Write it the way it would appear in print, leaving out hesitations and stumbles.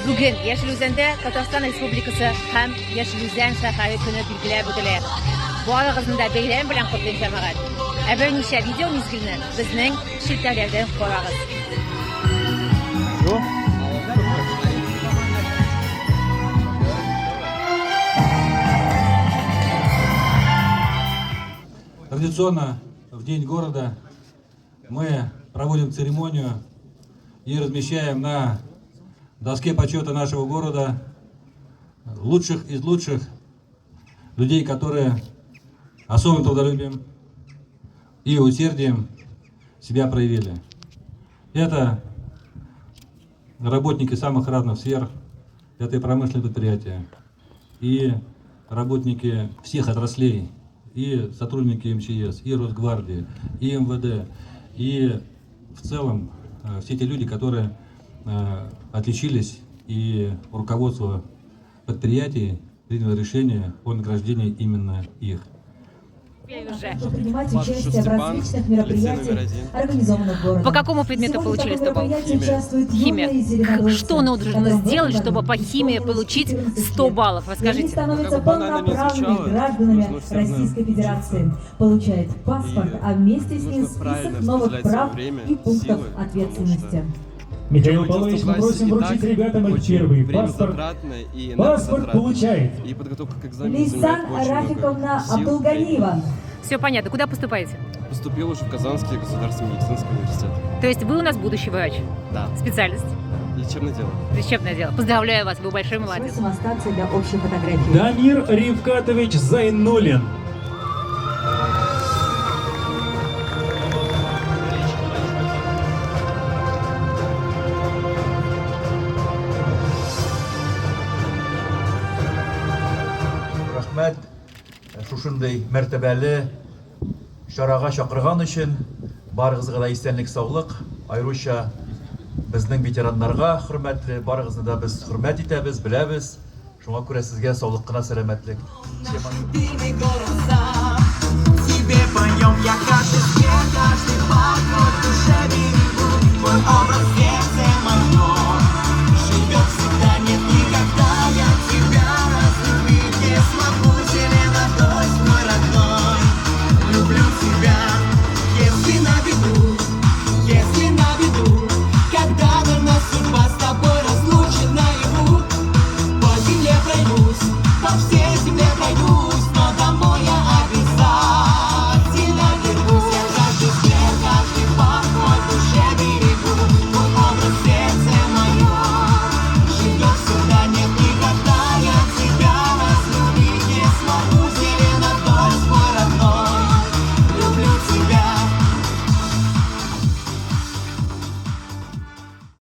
Bugün Yeşilüzen'de Tatarstan Respublikası hem Yeşilüzen şəhəri günü bilgiler ödülür. Bu arağızında beylerin bilen kutlayın cəmaət. Əvvəl nişə video mizgilini bizning şirkətlərdən qorağız. Традиционно в День города мы проводим церемонию и размещаем на доске почета нашего города лучших из лучших людей, которые особым трудолюбием и усердием себя проявили. Это работники самых разных сфер, это и промышленные предприятия, и работники всех отраслей, и сотрудники МЧС, и Росгвардии, и МВД, и в целом все те люди, которые отличились, и руководство предприятий приняло решение о награждении именно их. Принимать участие в различных мероприятиях, организованных городом. По какому предмету получили 100 баллов? Химия. Что нужно сделать, чтобы по химии получить 100 баллов? Расскажите. Становятся полноправными гражданами Российской Федерации. Получает паспорт, а вместе с ним список новых прав и пунктов ответственности. Михаил Павлович, мы просим вручить ребятам их первый паспорт. Паспорт получает И подготовка к экзамену Лейсан занимает очень Рафиковна много сил, Абдулганиева. Все понятно. Куда поступаете? Поступил уже в Казанский государственный медицинский университет. То есть вы у нас будущий врач? Да. Специальность? Лечебное дело. Лечебное дело. Поздравляю вас, вы большой молодец. Просим остаться для общей фотографии. Дамир Ривкатович Зайнуллин. Рәхмәт шушындай мәртәбәле шарага чакырган өчен. Барыгызга да исәнлек, саулык. Айруча безнең ветераннарга хөрмәтле, барыгызны да без хөрмәт итәбез, беләбез. Шуңа күрә сезгә саулык кына, сәламәтлек. Тебе поем я каждый свет, каждый поход, душе берегу твой образ.